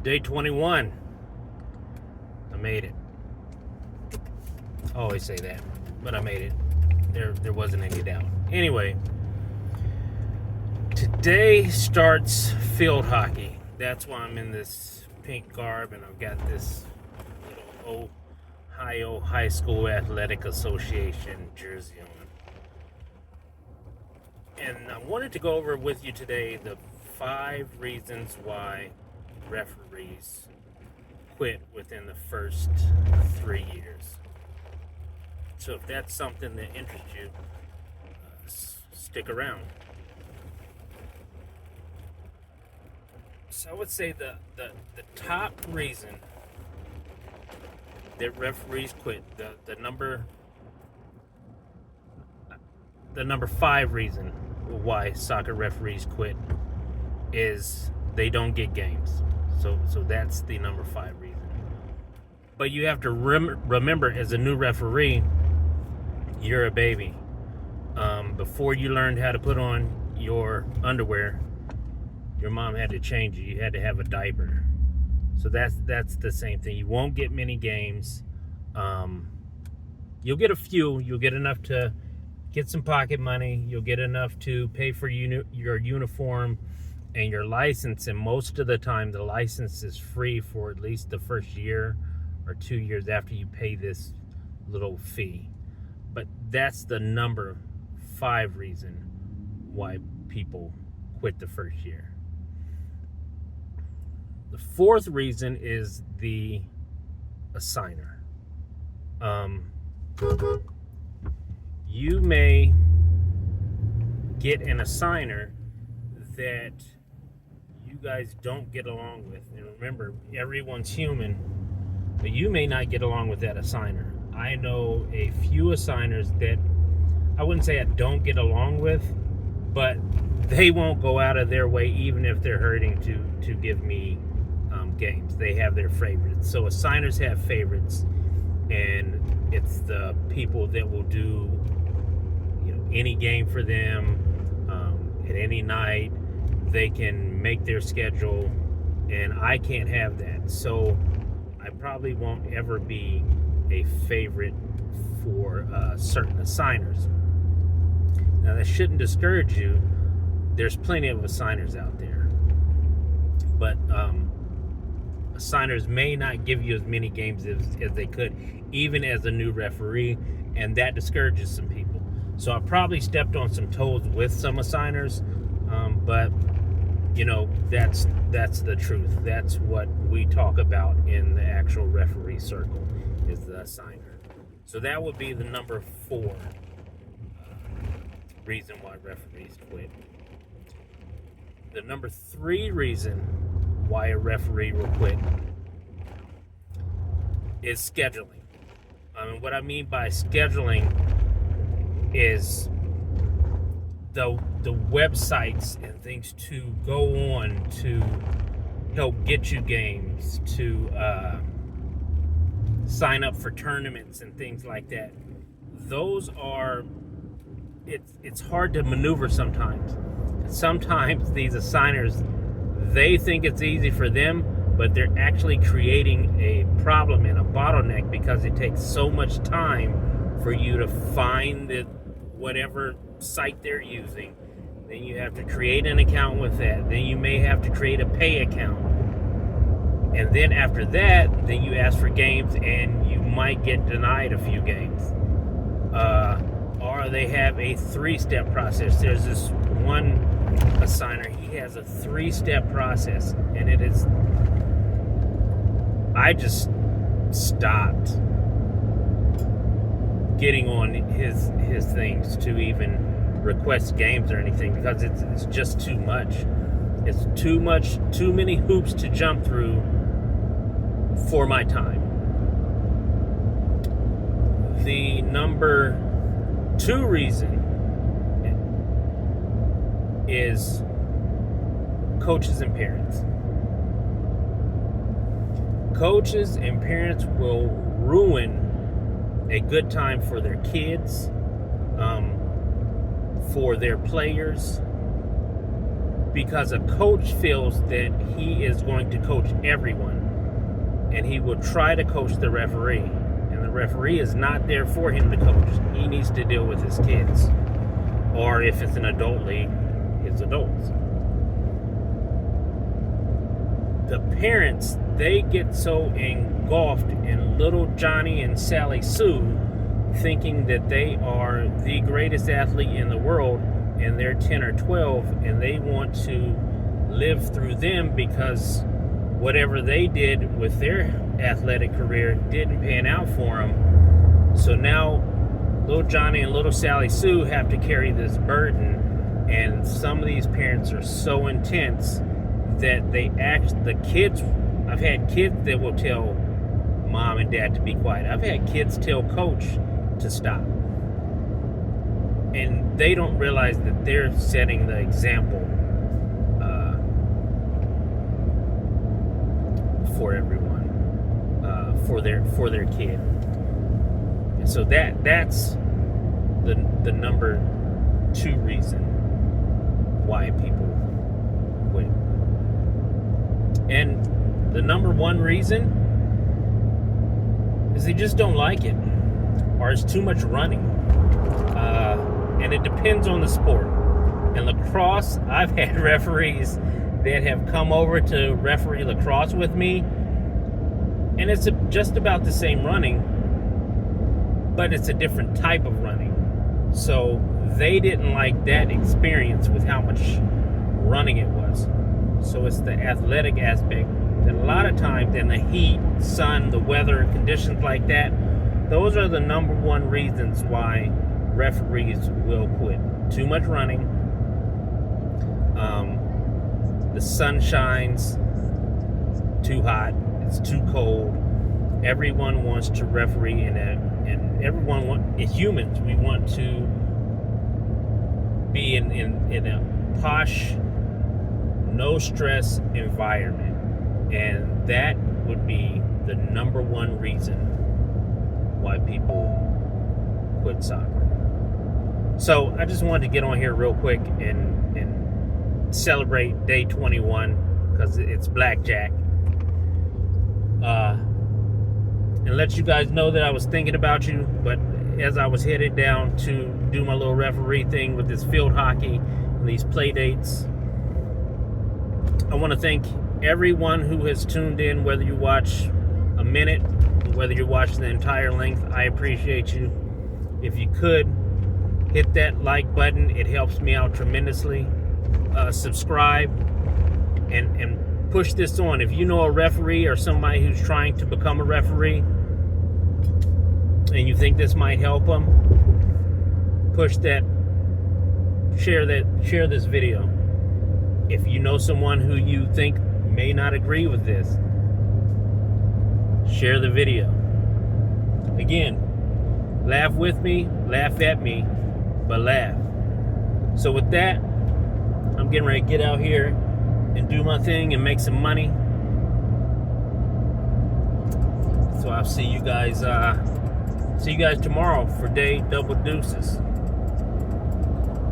Day 21. I made it. I always say that, but I made it. There wasn't any doubt. Anyway, today starts field hockey. That's why I'm in this pink garb and I've got this little Ohio High School Athletic Association jersey on. And I wanted to go over with you today the 5 reasons why referees quit within the first 3 years. So if that's something that interests you, stick around. So I would say the top reason that referees quit, the number 5 reason why soccer referees quit is they don't get games. So that's the number 5 reason. But you have to remember, as a new referee, you're a baby. Before you learned how to put on your underwear, your mom had to change you. You had to have a diaper. So that's the same thing. You won't get many games. You'll get a few. You'll get enough to get some pocket money. You'll get enough to pay for your uniform and your license. And most of the time, the license is free for at least the first year or 2 years after you pay this little fee. But that's the number 5 reason why people quit the first year. The 4th reason is the assigner. You may get an assigner that you guys don't get along with. And remember, everyone's human, but you may not get along with that assigner. I know a few assigners that I wouldn't say I don't get along with, but they won't go out of their way, even if they're hurting, to give me games. They have their favorites. So assigners have favorites, and it's the people that will do any game for them at any night. They can make their schedule, and I can't have that. So I probably won't ever be a favorite for certain assigners. Now, that shouldn't discourage you. There's plenty of assigners out there, but assigners may not give you as many games as they could, even as a new referee, and that discourages some people. So I probably stepped on some toes with some assigners, but that's the truth. That's what we talk about in the actual referee circle, is the assigner. So that would be the number 4 reason why referees quit. The number 3 reason why a referee will quit is scheduling. What I mean by scheduling is the websites and things to go on to help get you games, to sign up for tournaments and things like that. Those are, it's hard to maneuver sometimes. Sometimes these assigners, they think it's easy for them, but they're actually creating a problem and a bottleneck, because it takes so much time for you to find whatever site they're using. Then you have to create an account with that. Then you may have to create a pay account. And then after that, then you ask for games, and you might get denied a few games. Or they have a 3-step process. There's this one assigner, he has a 3-step process, and it is, I just stopped getting on his things to even request games or anything, because it's just too much. It's too many hoops to jump through for my time. The number 2 reason is coaches and parents. Coaches and parents will ruin a good time for their kids, for their players, because a coach feels that he is going to coach everyone, and he will try to coach the referee, and the referee is not there for him to coach. He needs to deal with his kids, or if it's an adult league, his adults. The parents, they get so engulfed in little Johnny and Sally Sue, thinking that they are the greatest athlete in the world, and they're 10 or 12, and they want to live through them because whatever they did with their athletic career didn't pan out for them. So now little Johnny and little Sally Sue have to carry this burden, and some of these parents are so intense that the kids, I've had kids that will tell mom and dad to be quiet. I've had kids tell coach to stop. And they don't realize that they're setting the example for everyone, for their kid. And so that's the number 2 reason why people quit. And the number 1 reason is they just don't like it, or it's too much running. And it depends on the sport. In lacrosse, I've had referees that have come over to referee lacrosse with me, and it's just about the same running, but it's a different type of running. So they didn't like that experience with how much running it was. So it's the athletic aspect. And a lot of times in the heat, sun, the weather, conditions like that, those are the number 1 reasons why referees will quit. Too much running. The sun shines too hot. It's too cold. Everyone wants to referee and everyone humans, we want to be in a posh, no stress environment. And that would be the number 1 reason why people quit soccer. So I just wanted to get on here real quick and celebrate day 21 because it's blackjack. And let you guys know that I was thinking about you, but as I was headed down to do my little referee thing with this field hockey and these play dates, I want to thank everyone who has tuned in, whether you watch a minute, whether you're watching the entire length. I appreciate you. If you could, hit that like button. It helps me out tremendously. Subscribe and push this on. If you know a referee or somebody who's trying to become a referee and you think this might help them, push that, share this video. If you know someone who you think may not agree with this, share the video. Again, laugh with me, laugh at me, but laugh. So with that, I'm getting ready to get out here and do my thing and make some money. So I'll see you guys tomorrow for day double deuces.